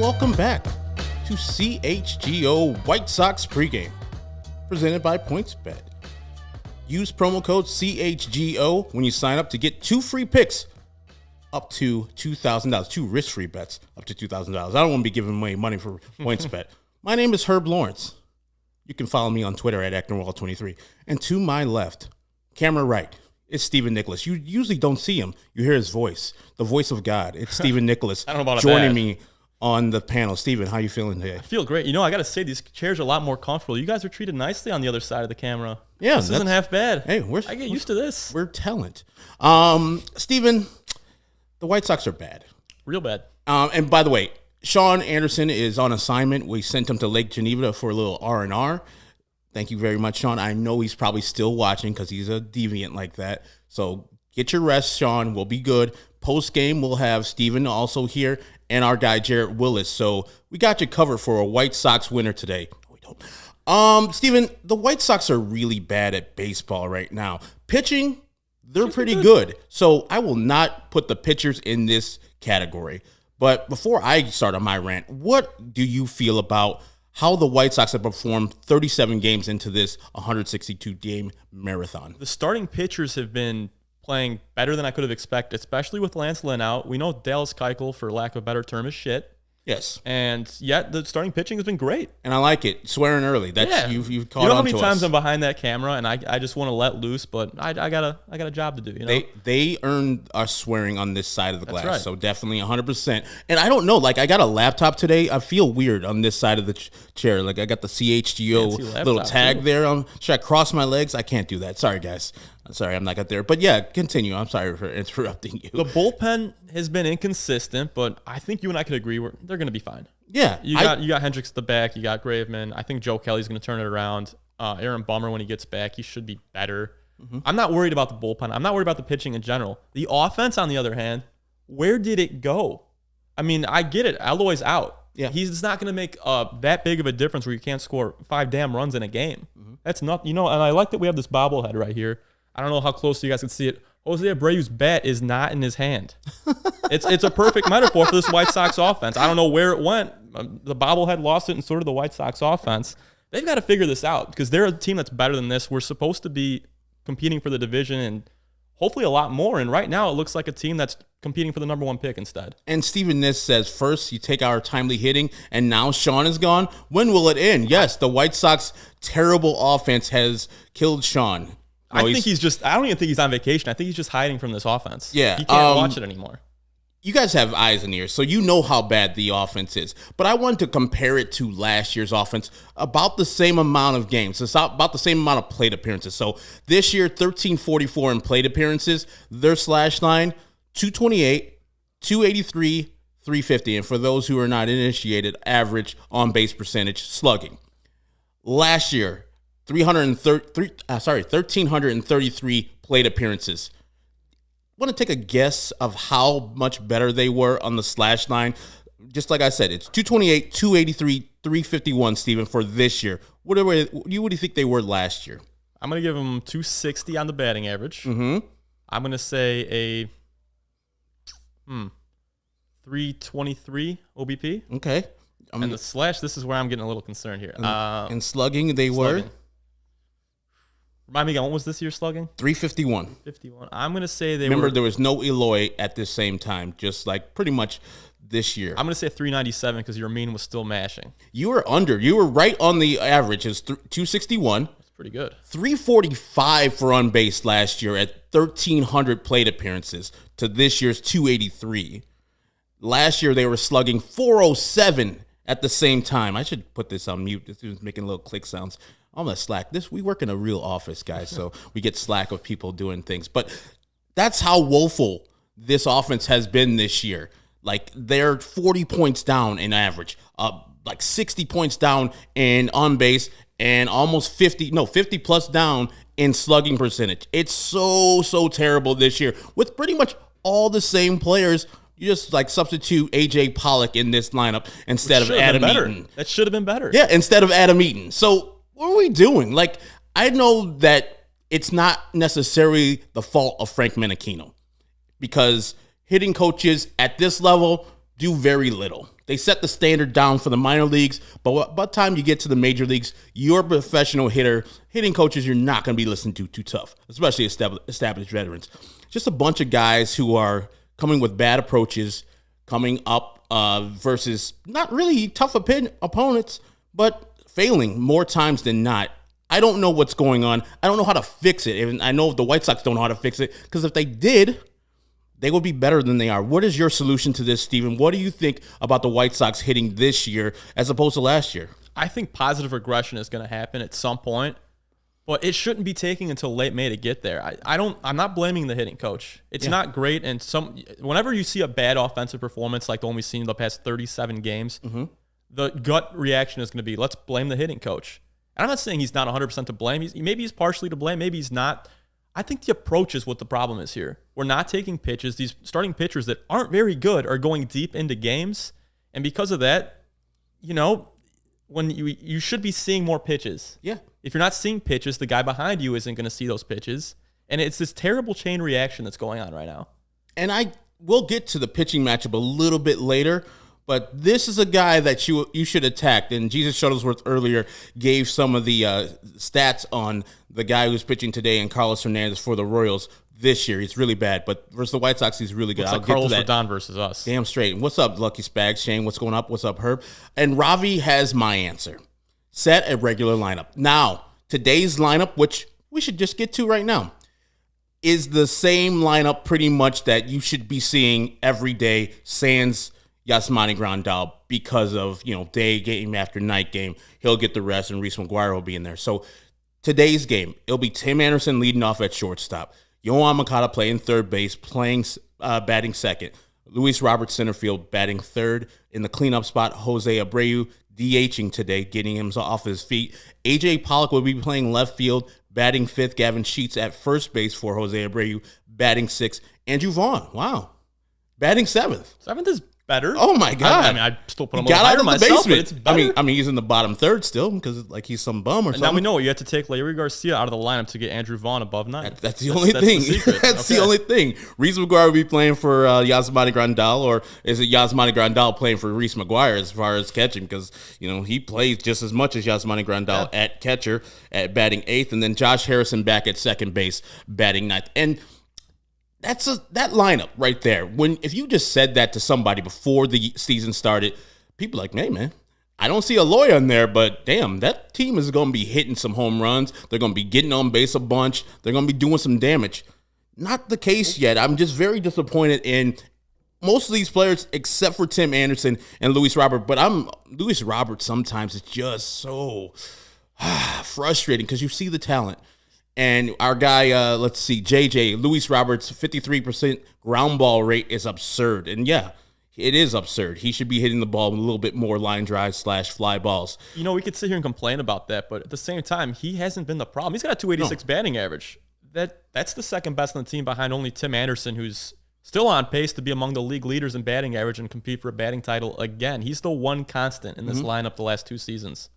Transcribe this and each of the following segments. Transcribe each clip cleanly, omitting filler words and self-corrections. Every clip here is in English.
welcome back to CHGO White Sox Pregame, presented by PointsBet. Use promo code CHGO when you sign up to get 2 free picks up to $2,000, 2 risk-free bets up to $2,000. I don't want to be giving away money for PointsBet. My name is Herb Lawrence. You can follow me on Twitter at ActonWall23. And to my left, camera right, it's Stephen Nicholas. You usually don't see him. You hear his voice, the voice of God. It's Stephen Nicholas I don't know about joining me on the panel. Stephen, how you feeling today? I feel great. You know, I got to say, these chairs are a lot more comfortable. You guys are treated nicely on the other side of the camera. Yeah. This isn't half bad. Hey, I get used to this. We're talent. Stephen, the White Sox are bad. Real bad. And by the way, Sean Anderson is on assignment. We sent him to Lake Geneva for a little R&R. Thank you very much, Sean. I know he's probably still watching because he's a deviant like that. So get your rest, Sean. We'll be good. Post-game, we'll have Steven also here and our guy, Jarrett Willis. So we got you covered for a White Sox winner today. No, we don't. Steven, the White Sox are really bad at baseball right now. Pitching, they're pretty good. So I will not put the pitchers in this category. But before I start on my rant, what do you feel about how the White Sox have performed 37 games into this 162-game marathon? The starting pitchers have been playing better than I could have expected, especially with Lance Lynn out. We know Dallas Keuchel, for lack of a better term, is shit. Yes. And yet the starting pitching has been great. And I like it. Swearing early. That's yeah. You've caught on to us. You know how many times I'm behind that camera and I just want to let loose, but I got a job to do. You know? They earned our swearing on this side of the glass. Right. So definitely 100%. And I don't know, like I got a laptop today. I feel weird on this side of the chair. Like I got the CHGO little tag there. Should I cross my legs? I can't do that. Sorry, guys. Sorry, I'm not got there. But yeah, continue. I'm sorry for interrupting you. The bullpen has been inconsistent, but I think you and I could agree they're going to be fine. Yeah. You got Hendricks at the back. You got Graveman. I think Joe Kelly's going to turn it around. Aaron Bummer, when he gets back, he should be better. Mm-hmm. I'm not worried about the bullpen. I'm not worried about the pitching in general. The offense, on the other hand, where did it go? I mean, I get it. Eloy's out. Yeah. He's not going to make that big of a difference where you can't score 5 damn runs in a game. Mm-hmm. That's not, and I like that we have this bobblehead right here. I don't know how close you guys can see it. Jose Abreu's bat is not in his hand. It's a perfect metaphor for this White Sox offense. I don't know where it went. The bobblehead lost it, and sort of the White Sox offense. They've got to figure this out because they're a team that's better than this. We're supposed to be competing for the division and hopefully a lot more. And right now it looks like a team that's competing for the number 1 pick instead. And Stephen Niss says, first you take our timely hitting, and now Sean is gone. When will it end? Yes, the White Sox terrible offense has killed Sean. I don't even think he's on vacation. I think he's just hiding from this offense. Yeah. He can't watch it anymore. You guys have eyes and ears, so you know how bad the offense is. But I wanted to compare it to last year's offense, about the same amount of games. It's about the same amount of plate appearances. So this year, 1344 in plate appearances. Their slash line, 228, 283, 350. And for those who are not initiated, average on-base percentage slugging. Last year, 1,333 plate appearances. Want to take a guess of how much better they were on the slash line? Just like I said, it's 228, 283, 351, Steven, for this year. What do you think they were last year? I'm going to give them 260 on the batting average. Mm-hmm. I'm going to say a 323 OBP. Okay. And the slash, this is where I'm getting a little concerned here. And slugging, they were? Remind me again, what was this year's slugging? 351. 51. I'm going to say Remember, there was no Eloy at the same time, just like pretty much this year. I'm going to say 397 because your mean was still mashing. You were under. You were right on the average. It's 261. That's pretty good. 345 for on base last year at 1,300 plate appearances to this year's 283. Last year, they were slugging 407 at the same time. I should put this on mute. This is making little click sounds. I'm going to slack. We work in a real office, guys, so we get slack of people doing things. But that's how woeful this offense has been this year. Like, they're 40 points down in average, like 60 points down in on base, and almost 50 plus down in slugging percentage. It's so terrible this year with pretty much all the same players. You just like substitute A.J. Pollock in this lineup instead of Adam Eaton. That should have been better. Yeah, instead of Adam Eaton. So what are we doing? Like, I know that it's not necessarily the fault of Frank Menachino because hitting coaches at this level do very little. They set the standard down for the minor leagues, but by the time you get to the major leagues, you're a professional hitter. Hitting coaches you're not going to be listened to too tough, especially established veterans. Just a bunch of guys who are coming with bad approaches, coming up versus not really tough opponents, but failing more times than not. I don't know what's going on. I don't know how to fix it. And I know the White Sox don't know how to fix it, because if they did, they would be better than they are. What is your solution to this, Steven? What do you think about the White Sox hitting this year as opposed to last year? I think positive regression is going to happen at some point, but it shouldn't be taking until late May to get there. I'm not blaming the hitting coach. It's not great, and whenever you see a bad offensive performance like the one we've seen in the past 37 games, the gut reaction is going to be, let's blame the hitting coach. And I'm not saying he's not 100% to blame. Maybe he's partially to blame. Maybe he's not. I think the approach is what the problem is here. We're not taking pitches. These starting pitchers that aren't very good are going deep into games. And because of that, when you should be seeing more pitches. Yeah. If you're not seeing pitches, the guy behind you isn't going to see those pitches. And it's this terrible chain reaction that's going on right now. And we'll get to the pitching matchup a little bit later, but this is a guy that you should attack. And Jesus Shuttlesworth earlier gave some of the stats on the guy who's pitching today, and Carlos Hernandez for the Royals this year. He's really bad, but versus the White Sox, he's really good. I'll get Carlos to that. Rodon versus us. Damn straight. What's up, Lucky Spags? Shane, what's going up? What's up, Herb? And Ravi has my answer. Set a regular lineup. Now, today's lineup, which we should just get to right now, is the same lineup pretty much that you should be seeing every day, sans Yasmani Grandal, because of, day game after night game. He'll get the rest, and Reese McGuire will be in there. So today's game, it'll be Tim Anderson leading off at shortstop, Yohan Moncada playing third base, batting second, Luis Robert center field, batting third. In the cleanup spot, Jose Abreu DHing today, getting him off his feet. AJ Pollock will be playing left field, batting fifth. Gavin Sheets at first base for Jose Abreu, batting sixth. Andrew Vaughn, wow, batting seventh. Seventh is better. Oh my God! I still put him a little higher myself, but it's better. I mean, he's in the bottom third still, because he's some bum or something. Now we know you have to take Larry Garcia out of the lineup to get Andrew Vaughn above 9. That's the only thing. That's the only thing. Reese McGuire will be playing for Yasmani Grandal, or is it Yasmani Grandal playing for Reese McGuire as far as catching? Because he plays just as much as Yasmani Grandal at catcher, at batting eighth, and then Josh Harrison back at second base, batting ninth. And that lineup right there. If you just said that to somebody before the season started, people are like, hey, man, I don't see a lawyer in there, but damn, that team is going to be hitting some home runs. They're going to be getting on base a bunch. They're going to be doing some damage. Not the case yet. I'm just very disappointed in most of these players except for Tim Anderson and Luis Robert. But Luis Robert sometimes is just so frustrating, because you see the talent. And our guy, JJ, Luis Roberts' 53% ground ball rate is absurd. And yeah, it is absurd. He should be hitting the ball a little bit more line drives / fly balls. We could sit here and complain about that, but at the same time, he hasn't been the problem. He's got a 286 batting average. That's the second best on the team, behind only Tim Anderson, who's still on pace to be among the league leaders in batting average and compete for a batting title again. He's the one constant in this lineup the last 2 seasons.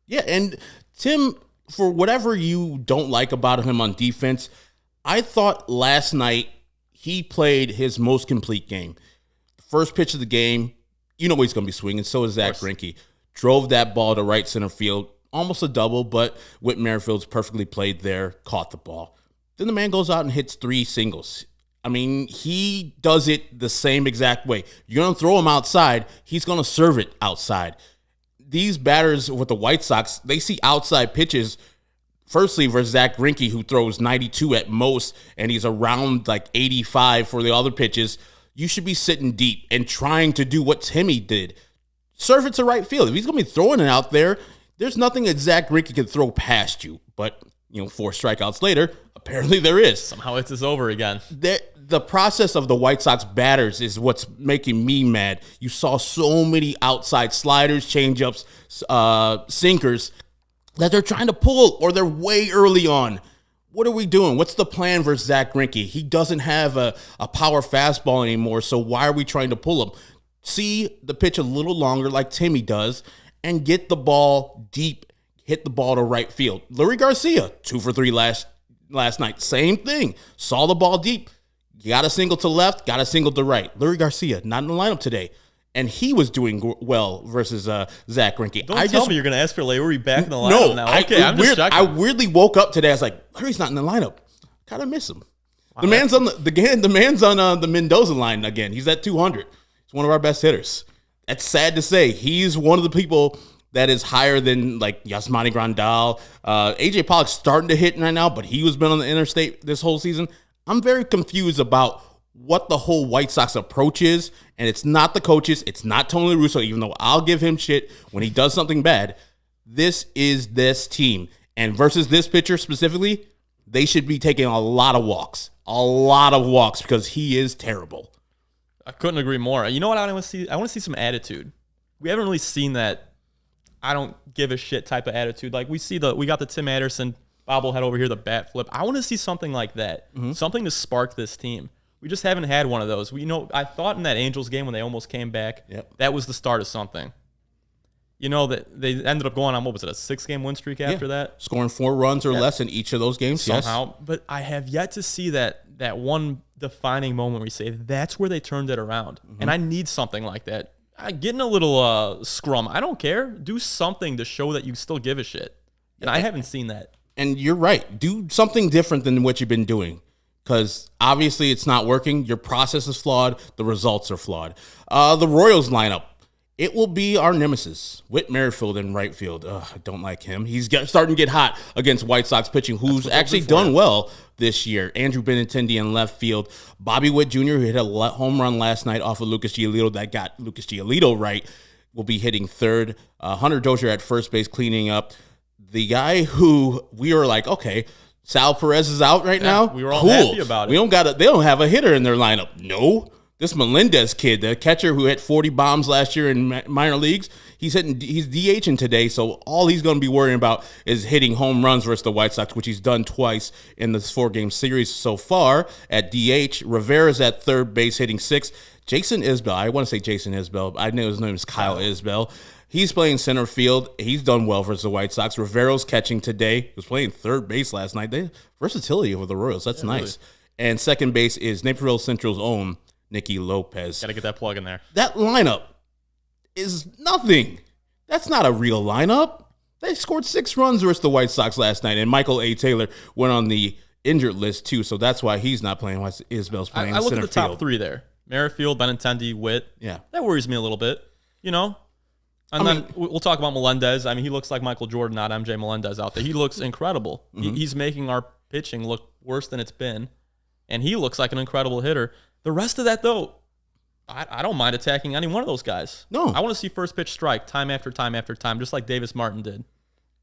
Yeah, and Tim, for whatever you don't like about him on defense, I thought last night he played his most complete game. The first pitch of the game, he's going to be swinging. So is Zach Greinke. Drove that ball to right center field. Almost a double, but Whit Merrifield's perfectly played there, caught the ball. Then the man goes out and hits 3 singles. I mean, he does it the same exact way. You're going to throw him outside, he's going to serve it outside. These batters with the White Sox, they see outside pitches, firstly versus Zach Greinke, who throws 92 at most, and he's around like 85 for the other pitches. You should be sitting deep and trying to do what Timmy did. Serve it to right field. If he's going to be throwing it out there, there's nothing that Zach Greinke can throw past you. But, 4 strikeouts later, apparently there is. Somehow it's over again. The process of the White Sox batters is what's making me mad. You saw so many outside sliders, changeups, sinkers that they're trying to pull, or they're way early on. What are we doing? What's the plan versus Zach Greinke? He doesn't have a power fastball anymore, so why are we trying to pull him? See the pitch a little longer like Timmy does, and get the ball deep, hit the ball to right field. Leury Garcia, 2 for 3 last night. Same thing. Saw the ball deep. You got a single to left, got a single to right. Leury Garcia, not in the lineup today. and he was doing well versus Zach Greinke. Don't tell me you're going to ask for Larry back in the lineup now. Okay, I'm just checking. I weirdly woke up today. I was like, Larry's not in the lineup. Kind of miss him. Wow, the man's on the Mendoza line again. He's at 200. He's one of our best hitters. That's sad to say. He's one of the people that is higher than like Yasmani Grandal. AJ Pollock's starting to hit right now, but he was been on the interstate this whole season. I'm very confused about what the whole White Sox approach is, and it's not the coaches. It's not Tony La Russa, even though I'll give him shit when he does something bad. This is this team. And versus this pitcher specifically, they should be taking a lot of walks. A lot of walks because he is terrible. I couldn't agree more. You know what I want to see? I want to see some attitude. We haven't really seen that I don't give a shit type of attitude. Like we got the Tim Anderson bobblehead over here, the bat flip. I want to see something like that. Mm-hmm. Something to spark this team. We just haven't had one of those. I thought in that Angels game when they almost came back, that was the start of something. That they ended up going on, what was it, a 6-game win streak after that? Scoring 4 runs or less in each of those games, somehow. Yes. But I have yet to see that one defining moment where you say, that's where they turned it around. Mm-hmm. And I need something like that. Getting a little scrum, I don't care. Do something to show that you still give a shit. And I haven't seen that. And you're right. Do something different than what you've been doing. Because obviously it's not working. Your process is flawed. The results are flawed. The Royals lineup. It will be our nemesis, Whit Merrifield in right field. I don't like him. He's starting to get hot against White Sox pitching, who's actually done well this year. Andrew Benintendi in left field. Bobby Witt Jr., who hit a home run last night off of Lucas Giolito that got Lucas Giolito right, will be hitting third. Hunter Dozier at first base cleaning up. The guy who we were like, okay, Sal Perez is out right now. We were all happy about it. They don't have a hitter in their lineup. No. This Melendez kid, the catcher who hit 40 bombs last year in minor leagues, he's DHing today, so all he's going to be worrying about is hitting home runs versus the White Sox, which he's done twice in this 4-game series so far at DH. Rivera's at third base hitting 6. Jason Isbell, I want to say Jason Isbell, I know his name is Kyle Isbell. He's playing center field. He's done well versus the White Sox. Rivero's catching today. He was playing third base last night. Versatility over the Royals. That's nice. Really. And second base is Naperville Central's own Nicky Lopez. Got to get that plug in there. That lineup is nothing. That's not a real lineup. They scored 6 runs versus the White Sox last night, and Michael A. Taylor went on the injured list too, so that's why he's not playing. Why Isbell's playing center field. I look at the top 3 there. Merrifield, Benintendi, Witt. Yeah. That worries me a little bit, And then we'll talk about Melendez. I mean, he looks like Michael Jordan, not MJ Melendez out there. He looks incredible. Mm-hmm. He's making our pitching look worse than it's been, and he looks like an incredible hitter. The rest of that, though, I don't mind attacking any one of those guys. No. I want to see first pitch strike time after time after time, just like Davis Martin did.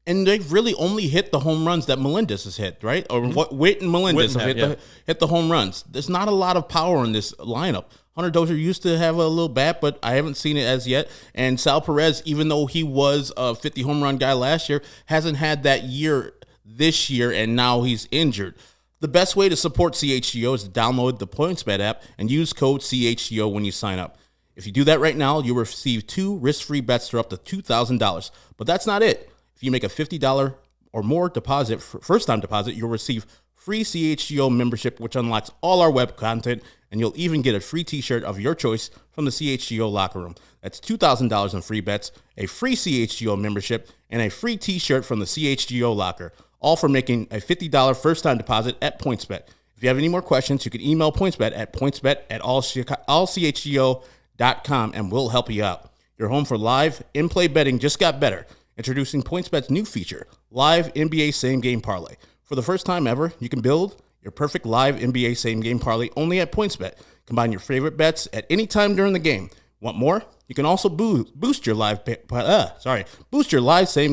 And they've really only hit the home runs that Melendez has hit, right? Or what Witt and Melendez have hit the home runs. There's not a lot of power in this lineup. Hunter Dozier used to have a little bat, but I haven't seen it as yet. And Sal Perez, even though he was a 50 home run guy last year, hasn't had that year this year, and now he's injured. The best way to support CHGO is to download the PointsBet app and use code CHGO when you sign up. If you do that right now, you'll receive 2 risk-free bets for up to $2,000. But that's not it. If you make a $50 or more deposit, first-time deposit, you'll receive free CHGO membership, which unlocks all our web content, and you'll even get a free t-shirt of your choice from the CHGO locker room. That's $2,000 in free bets, a free CHGO membership, and a free t-shirt from the CHGO locker. All for making a $50 first-time deposit at PointsBet. If you have any more questions, you can email PointsBet at pointsbet@allchgo.com, and we'll help you out. Your home for live in-play betting just got better. Introducing PointsBet's new feature, Live NBA Same Game Parlay. For the first time ever, you can build your perfect live NBA Same Game Parlay only at PointsBet. Combine your favorite bets at any time during the game. Want more? You can also boost your live same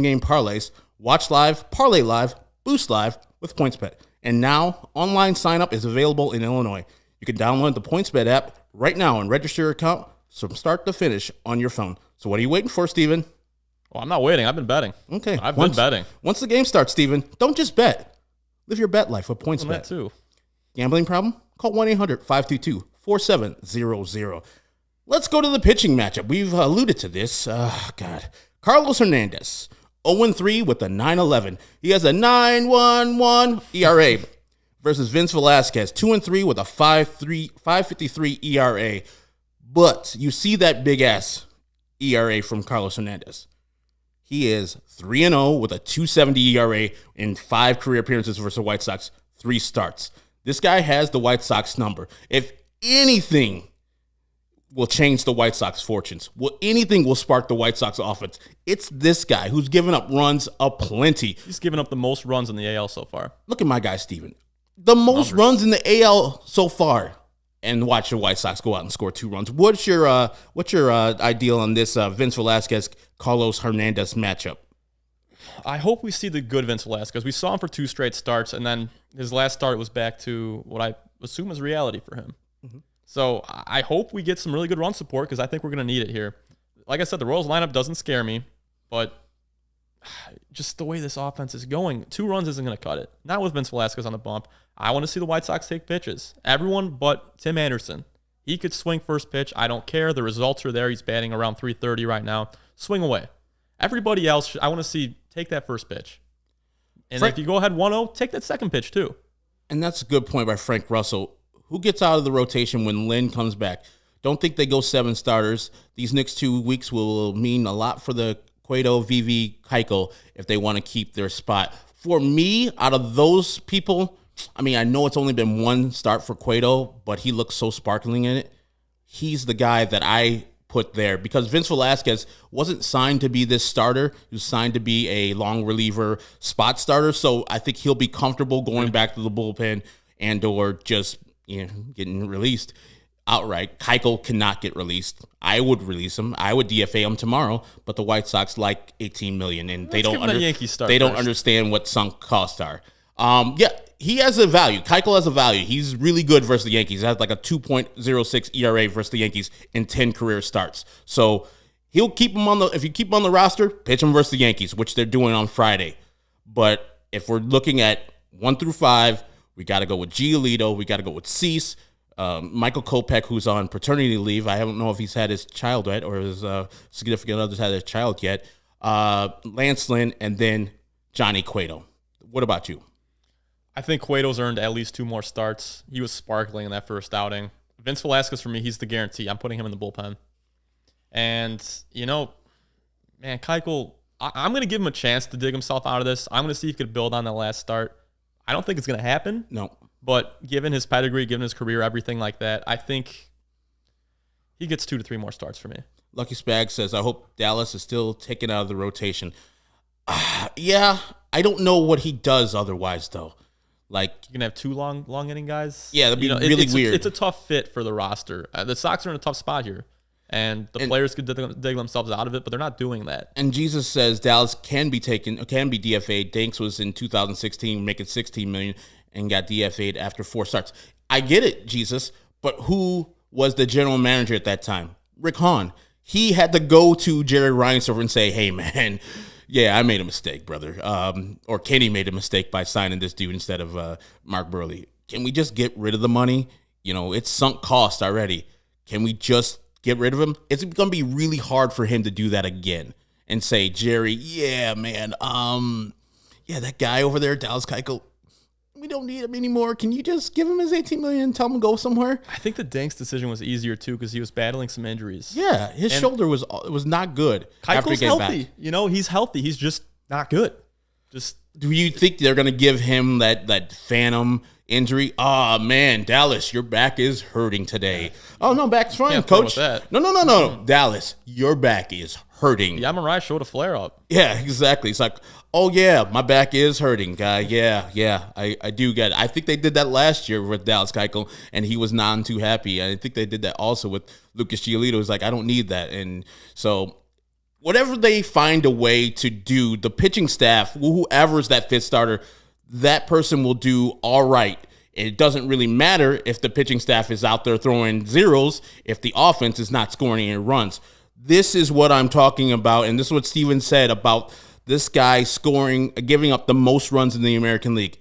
game parlays. Watch live, parlay live, boost live with PointsBet. And now, online sign-up is available in Illinois. You can download the PointsBet app right now and register your account from start to finish on your phone. So what are you waiting for, Steven? Well, I'm not waiting. I've been betting. Okay. I've been betting. Once the game starts, Steven, don't just bet. Live your bet life with PointsBet. That too. Gambling problem? Call 1-800-522-4700. Let's go to the pitching matchup. We've alluded to this. Carlos Hernandez. 0-3 with a 9.11. He has a 9.11 ERA versus Vince Velasquez, 2-3 with a 5.53 ERA. But you see that big-ass ERA from Carlos Hernandez. He is 3-0 with a 2.70 ERA in 5 career appearances versus the White Sox, 3 starts. This guy has the White Sox number. If anything will change the White Sox fortunes, anything will spark the White Sox offense, it's this guy who's given up runs aplenty. He's given up the most runs in the AL so far. Look at my guy, Steven. The most runs in the AL so far. And watch the White Sox go out and score 2 runs. What's your ideal on this Vince Velasquez Carlos Hernandez matchup? I hope we see the good Vince Velasquez. We saw him for 2 straight starts, and then his last start was back to what I assume is reality for him. Mm-hmm. So I hope we get some really good run support because I think we're going to need it here. Like I said, the Royals lineup doesn't scare me, but just the way this offense is going, 2 runs isn't going to cut it. Not with Vince Velasquez on the bump. I want to see the White Sox take pitches. Everyone but Tim Anderson. He could swing first pitch. I don't care. The results are there. He's batting around 330 right now. Swing away. Everybody else, I want to see take that first pitch. And if you go ahead 1-0, take that second pitch too. And that's a good point by Frank Russell. Who gets out of the rotation when Lynn comes back? Don't think they go 7 starters. These next 2 weeks will mean a lot for the Cueto, VV, Keuchel if they want to keep their spot. For me, out of those people, I mean, I know it's only been 1 start for Cueto, but he looks so sparkling in it. He's the guy that I put there because Vince Velasquez wasn't signed to be this starter. He was signed to be a long reliever spot starter. So I think he'll be comfortable going back to the bullpen and or just getting released outright. Keuchel cannot get released. I would release him. I would DFA him tomorrow, but the White Sox like $18 million, and they don't understand what sunk costs are. He has a value. Keuchel has a value. He's really good versus the Yankees. He has like a 2.06 ERA versus the Yankees in 10 career starts. So he'll keep him if you keep him on the roster, pitch him versus the Yankees, which they're doing on Friday. But if we're looking at 1 through 5, we got to go with Giolito. We got to go with Cease. Michael Kopech, who's on paternity leave. I don't know if he's had his child yet or his significant other's had his child yet. Lance Lynn, and then Johnny Cueto. What about you? I think Cueto's earned at least 2 more starts. He was sparkling in that first outing. Vince Velasquez, for me, he's the guarantee. I'm putting him in the bullpen. And, Keuchel, I'm going to give him a chance to dig himself out of this. I'm going to see if he could build on that last start. I don't think it's going to happen. No. But given his pedigree, given his career, everything like that, I think he gets 2 to 3 more starts for me. Lucky Spag says, I hope Dallas is still taken out of the rotation. Yeah, I don't know what he does otherwise, though. Like, you're gonna have 2 long inning guys. Yeah, that'd be really weird. It's a tough fit for the roster. The Sox are in a tough spot here, and the players could dig themselves out of it, but they're not doing that. And Jesus says Dallas can be DFA'd. Danks was in 2016 making $16 million and got DFA'd after 4 starts. I get it, Jesus, but who was the general manager at that time? Rick Hahn. He had to go to Jerry Reinsdorf and say, "Hey, man." Yeah, I made a mistake, brother. Or Kenny made a mistake by signing this dude instead of Mark Burley. Can we just get rid of the money? It's sunk cost already. Can we just get rid of him? It's going to be really hard for him to do that again and say, Jerry, yeah, man, that guy over there, Dallas Keuchel, we don't need him anymore. Can you just give him his $18 million and tell him to go somewhere? I think the Danks decision was easier too because he was battling some injuries. Yeah, his shoulder was not good. Keuchel's healthy. He's healthy. He's just not good. Do you think they're gonna give him that phantom injury? Oh man, Dallas, your back is hurting today. Oh no, back's fine, coach. No. Dallas, your back is hurting. Yeah, Mirai showed a flare up. Yeah, exactly. It's like, oh yeah, my back is hurting, guy. Yeah, I do get it. I think they did that last year with Dallas Keuchel, and he was not too happy. I think they did that also with Lucas Giolito. He's like, I don't need that. And so whatever they find a way to do, the pitching staff, whoever's that 5th starter, that person will do all right. It doesn't really matter if the pitching staff is out there throwing zeros if the offense is not scoring any runs. This is what I'm talking about, and this is what Steven said about this guy giving up the most runs in the American League.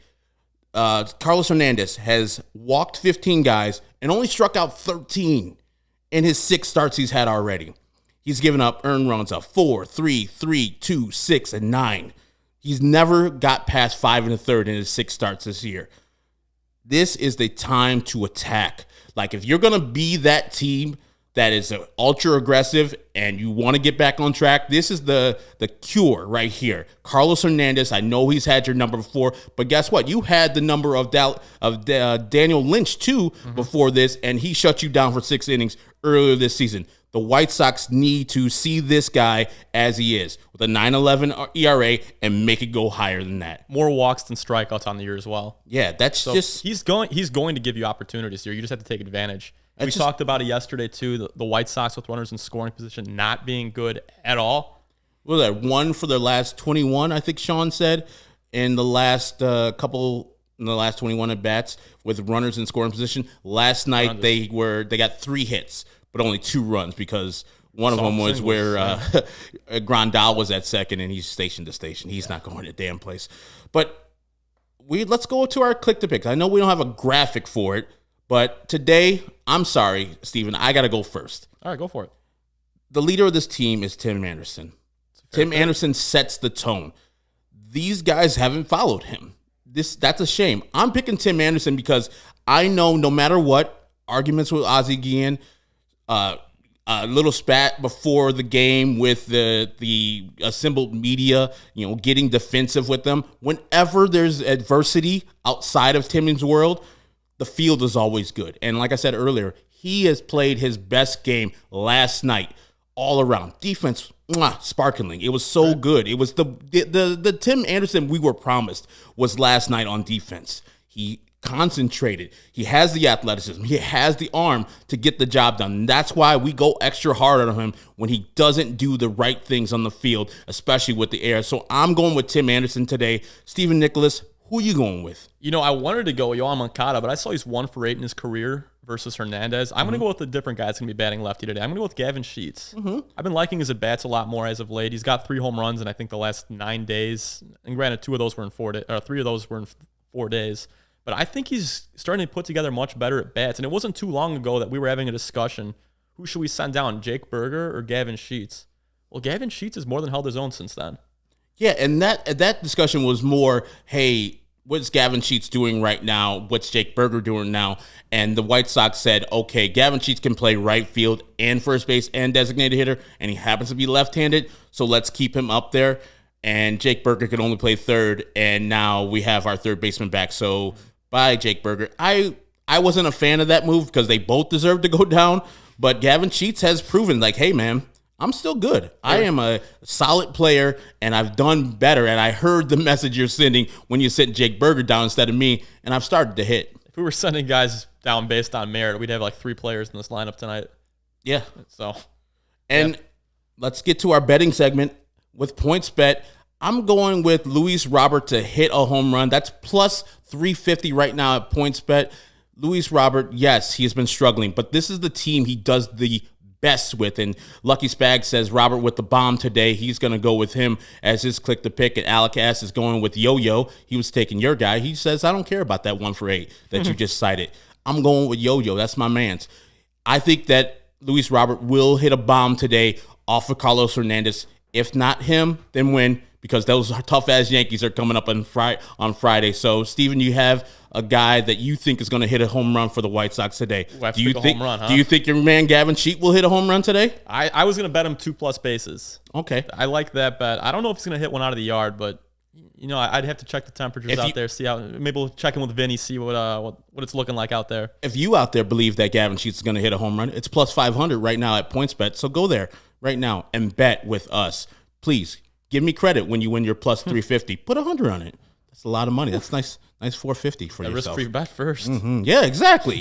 Carlos Hernandez has walked 15 guys and only struck out 13 in his 6 starts he's had already. He's given up earned runs of 4, 3, 3, 2, 6, and 9. He's never got past 5 1/3 in his 6 starts this year. This is the time to attack. Like, if you're going to be that team, that is ultra aggressive and you want to get back on track, this is the cure right here. Carlos Hernandez, I know he's had your number before, but guess what? You had the number of Daniel Lynch too before this, and he shut you down for 6 innings earlier this season. The White Sox need to see this guy as he is, with a 9.11 ERA, and make it go higher than that. More walks than strikeouts on the year as well. Yeah, that's so just... He's going to give you opportunities here. You just have to take advantage. We talked about it yesterday, too, the White Sox with runners in scoring position not being good at all. Well, that one for their last 21, I think Sean said, in the last in the last 21 at-bats with runners in scoring position. Last night, they got 3 hits, but only 2 runs because one of them was where Grandal was at second and he's station to station. He's not going to damn place. But let's go to our click to pick. I know we don't have a graphic for it, but today, I'm sorry, Steven, I got to go first. All right, go for it. The leader of this team is Tim Anderson. Tim Anderson sets the tone. These guys haven't followed him. That's a shame. I'm picking Tim Anderson because I know no matter what, arguments with Ozzie Guillen, a little spat before the game with the assembled media, getting defensive with them. Whenever there's adversity outside of Tim's world, the field is always good. And like I said earlier, he has played his best game last night all around. Defense, sparkling. It was so good. It was the Tim Anderson we were promised was last night on defense. He concentrated. He has the athleticism. He has the arm to get the job done. And that's why we go extra hard on him when he doesn't do the right things on the field, especially with the air. So I'm going with Tim Anderson today. Stephen Nicholas, who are you going with? I wanted to go Yohan Moncada, but I saw he's 1 for 8 in his career versus Hernandez. I'm going to go with a different guy that's going to be batting lefty today. I'm going to go with Gavin Sheets. I've been liking his at-bats a lot more as of late. He's got 3 home runs in, I think, the last 9 days. And granted, 2 of those were in 4 days, or 3 of those were in 4 days. But I think he's starting to put together much better at bats. And it wasn't too long ago that we were having a discussion. Who should we send down, Jake Berger or Gavin Sheets? Well, Gavin Sheets has more than held his own since then. Yeah, and that discussion was more, hey, what's Gavin Sheets doing right now? What's Jake Berger doing now? And the White Sox said, okay, Gavin Sheets can play right field and first base and designated hitter, and he happens to be left-handed, so let's keep him up there. And Jake Berger can only play third, and now we have our third baseman back. So bye, Jake Berger. I wasn't a fan of that move because they both deserve to go down, but Gavin Sheets has proven, like, hey, man, I'm still good. I am a solid player, and I've done better. And I heard the message you're sending when you sent Jake Berger down instead of me, and I've started to hit. If we were sending guys down based on merit, we'd have like 3 players in this lineup tonight. Yeah. So, and let's get to our betting segment with PointsBet. I'm going with Luis Robert to hit a home run. That's plus 350 right now at PointsBet. Luis Robert, yes, he has been struggling, but this is the team he does the best with. And Lucky Spag says Robert with the bomb today. He's going to go with him as his click to pick. And Alec Ass is going with Yo-Yo. He was taking your guy. He says, I don't care about that 1 for 8 that you just cited. I'm going with Yo-Yo. That's my man's. I think that Luis Robert will hit a bomb today off of Carlos Hernandez. If not him, then when? Because those tough-ass Yankees are coming up on Friday. So, Steven, you have a guy that you think is going to hit a home run for the White Sox today. Do you think your man Gavin Sheet will hit a home run today? I was going to bet him 2+ bases. Okay. I like that bet. I don't know if he's going to hit one out of the yard, but I'd have to check the temperatures out there, see how. Maybe we'll check in with Vinny, see what it's looking like out there. If you out there believe that Gavin Sheets is going to hit a home run, it's plus 500 right now at PointsBet. So go there right now and bet with us. Please give me credit when you win your plus 350. Put 100 on it. That's a lot of money. That's nice 450 for yourself. Risk-free bet first. Mm-hmm. Yeah, exactly.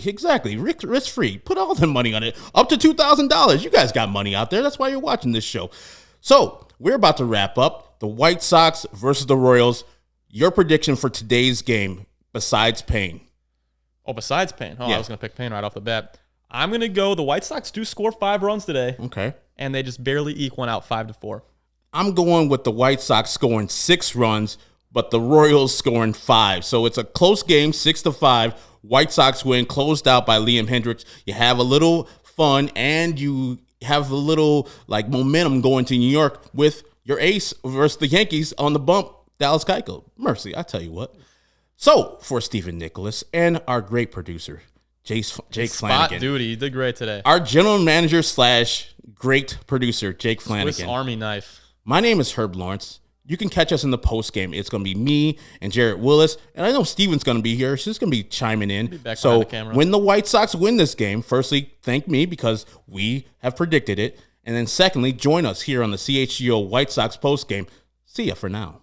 Risk-free. Put all the money on it. Up to $2,000. You guys got money out there. That's why you're watching this show. So we're about to wrap up. The White Sox versus the Royals. Your prediction for today's game besides Payne? Oh, besides Payne? Oh, yeah. I was going to pick Payne right off the bat. I'm going to go. The White Sox do score 5 runs today. Okay. And they just barely eke one out 5-4. I'm going with the White Sox scoring 6 runs, but the Royals scoring 5. So it's a close game, 6-5. White Sox win, closed out by Liam Hendricks. You have a little fun, and you have a little momentum going to New York with your ace versus the Yankees on the bump, Dallas Keuchel. Mercy, I tell you what. So for Stephen Nicholas and our great producer, Jake Spot Flanagan. duty. You did great today. Our general manager / great producer, Jake Swiss Flanagan. Army knife. My name is Herb Lawrence. You can catch us in the post game. It's going to be me and Jarrett Willis, and I know Steven's going to be here. She's going to be chiming in. back So behind the camera. when the White Sox win this game, firstly, thank me because we have predicted it, and then secondly, join us here on the CHGO White Sox post game. See ya for now.